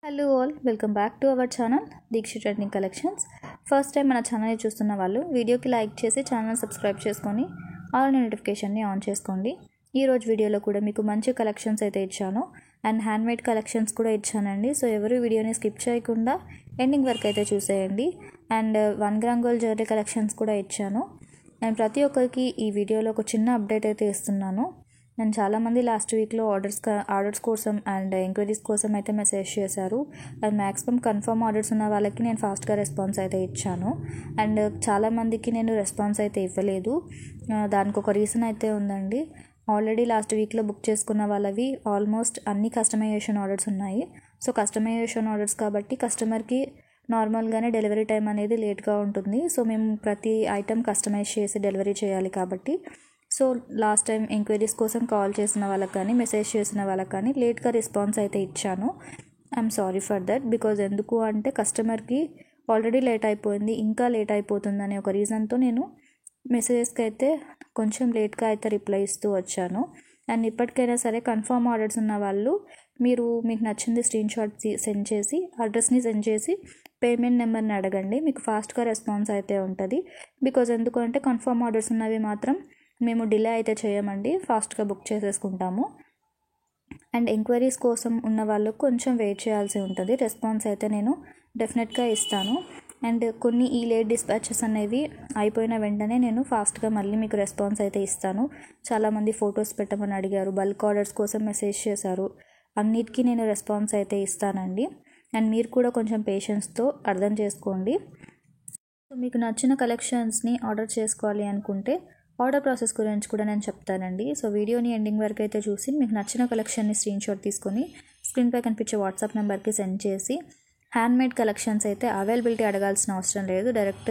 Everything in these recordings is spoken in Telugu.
Hello all, welcome back to our channel Dikshit trending collections. First time మన ఛానల్ని చూస్తున్న వాళ్ళు వీడియోకి లైక్ చేసి ఛానల్ సబ్స్క్రైబ్ చేసుకొని ఆల్ నోటిఫికేషన్ని ఆన్ చేసుకోండి. ఈరోజు వీడియోలో కూడా మీకు మంచి కలెక్షన్స్ అయితే ఇచ్చాను అండ్ హ్యాండ్మేడ్ కలెక్షన్స్ కూడా ఇచ్చానండి. సో ఎవరు వీడియోని స్కిప్ చేయకుండా ఎండింగ్ వరకు అయితే చూసేయండి. And 1 gram gold jewellery collections కూడా ఇచ్చాను. అండ్ ప్రతి ఒక్కరికి ఈ వీడియోలో ఒక చిన్న అప్డేట్ అయితే ఇస్తున్నాను. అండ్ చాలామంది లాస్ట్ వీక్లో ఆర్డర్స్ కోసం అండ్ ఎంక్వైరీస్ కోసం అయితే మెసేజ్ చేశారు. అండ్ మ్యాక్సిమం కన్ఫర్మ్ ఆర్డర్స్ ఉన్న వాళ్ళకి నేను ఫాస్ట్గా రెస్పాన్స్ అయితే ఇచ్చాను. అండ్ చాలామందికి నేను రెస్పాన్స్ అయితే ఇవ్వలేదు. దానికి ఒక రీజన్ అయితే ఉందండి. ఆల్రెడీ లాస్ట్ వీక్లో బుక్ చేసుకున్న వాళ్ళవి ఆల్మోస్ట్ అన్ని కస్టమైజేషన్ ఆర్డర్స్ ఉన్నాయి. సో కస్టమైజేషన్ ఆర్డర్స్ కాబట్టి కస్టమర్కి నార్మల్గానే డెలివరీ టైం అనేది లేట్గా ఉంటుంది. సో మేము ప్రతి ఐటెం కస్టమైజ్ చేసి డెలివరీ చేయాలి కాబట్టి సో లాస్ట్ టైం ఎంక్వైరీస్ కోసం కాల్ చేసిన వాళ్ళకి కానీ మెసేజ్ చేసిన వాళ్ళకి కానీ లేట్గా రెస్పాన్స్ అయితే ఇచ్చాను. I'm sorry for that. Because ఎందుకు అంటే కస్టమర్కి ఆల్రెడీ లేట్ అయిపోయింది, ఇంకా లేట్ అయిపోతుంది అనే ఒక రీజన్తో నేను మెసేజెస్కి అయితే కొంచెం లేట్గా అయితే రిప్లై ఇస్తూ వచ్చాను. అండ్ ఇప్పటికైనా సరే కన్ఫర్మ్ ఆర్డర్స్ ఉన్న వాళ్ళు మీకు నచ్చింది స్క్రీన్ షాట్ సెండ్ చేసి అడ్రస్ని సెండ్ చేసి పేమెంట్ నెంబర్ని అడగండి. మీకు ఫాస్ట్గా రెస్పాన్స్ అయితే ఉంటుంది. బికాజ్ ఎందుకంటే కన్ఫర్మ్ ఆర్డర్స్ ఉన్నవి మాత్రం మేము డిలే అయితే చేయమండి, ఫాస్ట్గా బుక్ చేసేసుకుంటాము. అండ్ ఎంక్వైరీస్ కోసం ఉన్న వాళ్ళు కొంచెం వెయిట్ చేయాల్సి ఉంటుంది. రెస్పాన్స్ అయితే నేను డెఫినెట్గా ఇస్తాను. అండ్ కొన్ని ఈ లేట్ డిస్పాచెస్ అనేవి అయిపోయిన వెంటనే నేను ఫాస్ట్గా మళ్ళీ మీకు రెస్పాన్స్ అయితే ఇస్తాను. చాలామంది ఫొటోస్ పెట్టమని అడిగారు, బల్క్ ఆర్డర్స్ కోసం మెసేజ్ చేశారు. అన్నిటికీ నేను రెస్పాన్స్ అయితే ఇస్తానండి. అండ్ మీరు కూడా కొంచెం పేషెన్స్తో అర్థం చేసుకోండి. సో మీకు నచ్చిన కలెక్షన్స్ని ఆర్డర్ చేసుకోవాలి అనుకుంటే ఆర్డర్ ప్రాసెస్ గురించి కూడా నేను చెప్తానండి. సో వీడియోని ఎండింగ్ వరకు అయితే చూసి మీకు నచ్చిన కలెక్షన్ని స్క్రీన్ షాట్ తీసుకొని స్క్రీన్పై కనిపించే వాట్సాప్ నెంబర్కి సెండ్ చేసి హ్యాండ్మేడ్ కలెక్షన్స్ అయితే అవైలబిలిటీ అడగాల్సిన అవసరం లేదు, డైరెక్ట్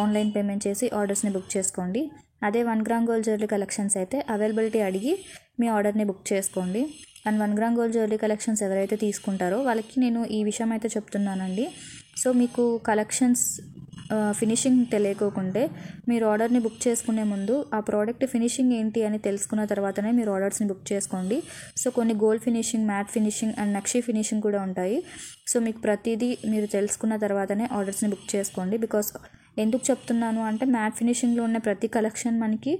ఆన్లైన్ పేమెంట్ చేసి ఆర్డర్స్ని బుక్ చేసుకోండి. అదే 1 గ్రామ్ గోల్డ్ జ్యువెలరీ కలెక్షన్స్ అయితే అవైలబిలిటీ అడిగి మీ ఆర్డర్ని బుక్ చేసుకోండి. And 1 gram gold jewellery collections ఎవరైతే తీసుకుంటారో వాళ్ళకి నేను ఈ విషయం అయితే చెప్తున్నానండి. సో మీకు కలెక్షన్స్ ఫినిషింగ్ తెలియకోకుంటే మీరు ఆర్డర్ని బుక్ చేసుకునే ముందు ఆ ప్రోడక్ట్ ఫినిషింగ్ ఏంటి అని తెలుసుకున్న తర్వాతనే మీరు ఆర్డర్స్ని బుక్ చేసుకోండి. సో కొన్ని gold finishing, matte finishing and nakshi finishing కూడా ఉంటాయి. సో మీకు ప్రతిదీ మీరు తెలుసుకున్న తర్వాతనే ఆర్డర్స్ని బుక్ చేసుకోండి. బికాస్ ఎందుకు చెప్తున్నాను అంటే మ్యాట్ ఫినిషింగ్లో ఉన్న ప్రతి కలెక్షన్ మనకి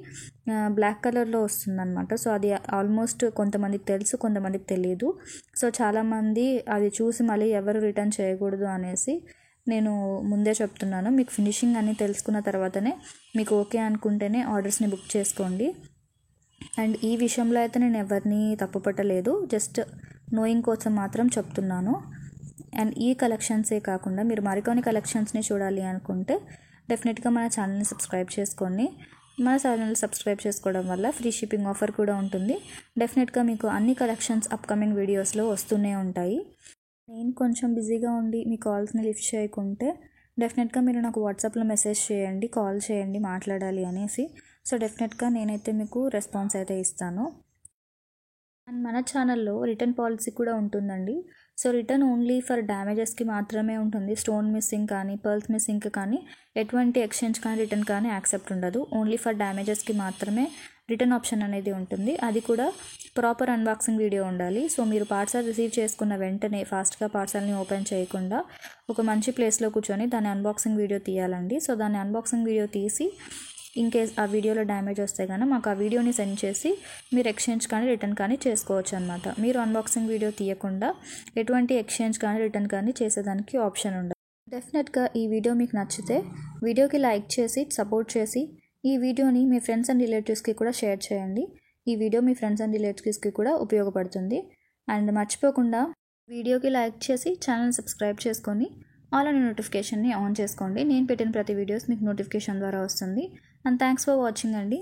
బ్లాక్ కలర్లో వస్తుందన్నమాట. సో అది ఆల్మోస్ట్ కొంతమందికి తెలుసు, కొంతమందికి తెలియదు. సో చాలామంది అది చూసి మళ్ళీ ఎవరు రిటర్న్ చేయకూడదు అనేసి నేను ముందే చెప్తున్నాను. మీకు ఫినిషింగ్ అన్నీ తెలుసుకున్న తర్వాతనే మీకు ఓకే అనుకుంటేనే ఆర్డర్స్ని బుక్ చేసుకోండి. అండ్ ఈ విషయంలో అయితే నేను ఎవరిని తప్పుపట్టలేదు, జస్ట్ నోయింగ్ కోసం మాత్రం చెప్తున్నాను. అండ్ ఈ కలెక్షన్సే కాకుండా మీరు మరికొన్ని కలెక్షన్స్ని చూడాలి అనుకుంటే డెఫినెట్గా మన ఛానల్ని సబ్స్క్రైబ్ చేసుకోండి. మన ఛానల్ సబ్స్క్రైబ్ చేసుకోవడం వల్ల ఫ్రీ షిప్పింగ్ ఆఫర్ కూడా ఉంటుంది. డెఫినెట్గా మీకు అన్ని కలెక్షన్స్ అప్కమింగ్ వీడియోస్లో వస్తూనే ఉంటాయి. నేను కొంచెం బిజీగా ఉండి మీ కాల్స్ని లిఫ్ట్ చేయకుంటే డెఫినెట్గా మీరు నాకు వాట్సాప్లో మెసేజ్ చేయండి, కాల్ చేయండి మాట్లాడాలి అనేసి. సో డెఫినెట్గా నేనైతే మీకు రెస్పాన్స్ అయితే ఇస్తాను. అండ్ మన ఛానల్లో రిటర్న్ పాలసీ కూడా ఉంటుందండి. సో రిటర్న్ ఓన్లీ ఫర్ డ్యామేజెస్కి మాత్రమే ఉంటుంది. స్టోన్ మిస్సింగ్ కానీ, పర్ల్స్ మిస్సింగ్ కానీ ఎటువంటి ఎక్స్చేంజ్ కానీ రిటర్న్ కానీ యాక్సెప్ట్ ఉండదు. ఓన్లీ ఫర్ డ్యామేజెస్కి మాత్రమే రిటర్న్ ఆప్షన్ అనేది ఉంటుంది. అది కూడా ప్రాపర్ అన్బాక్సింగ్ వీడియో ఉండాలి. సో మీరు పార్సల్ రిసీవ్ చేసుకున్న వెంటనే ఫాస్ట్గా పార్సల్ని ఓపెన్ చేయకుండా ఒక మంచి ప్లేస్లో కూర్చొని దాని అన్బాక్సింగ్ వీడియో తీయాలండి. సో దాన్ని అన్బాక్సింగ్ వీడియో తీసి ఇన్ కేస్ ఆ వీడియోలో డ్యామేజ్ వస్తే కనుక మాకు ఆ వీడియోని సెండ్ చేసి మీరు ఎక్స్చేంజ్ కానీ రిటర్న్ కానీ చేసుకోవచ్చు అనమాట. మీరు అన్బాక్సింగ్ వీడియో తీయకుండా ఎటువంటి ఎక్స్చేంజ్ కానీ రిటర్న్ కానీ చేసేదానికి ఆప్షన్ ఉండదు. డెఫినెట్గా ఈ వీడియో మీకు నచ్చితే వీడియోకి లైక్ చేసి సపోర్ట్ చేసి ఈ వీడియోని మీ ఫ్రెండ్స్ అండ్ రిలేటివ్స్కి కూడా షేర్ చేయండి. ఈ వీడియో మీ ఫ్రెండ్స్ అండ్ రిలేటివ్స్కి కూడా ఉపయోగపడుతుంది. అండ్ మర్చిపోకుండా వీడియోకి లైక్ చేసి ఛానల్ సబ్స్క్రైబ్ చేసుకొని ఆల్ అనే నోటిఫికేషన్ని ఆన్ చేసుకోండి. నేను పెట్టిన ప్రతి వీడియోస్ మీకు నోటిఫికేషన్ ద్వారా వస్తుంది. అండ్ థ్యాంక్స్ ఫర్ వాచింగ్ అండి.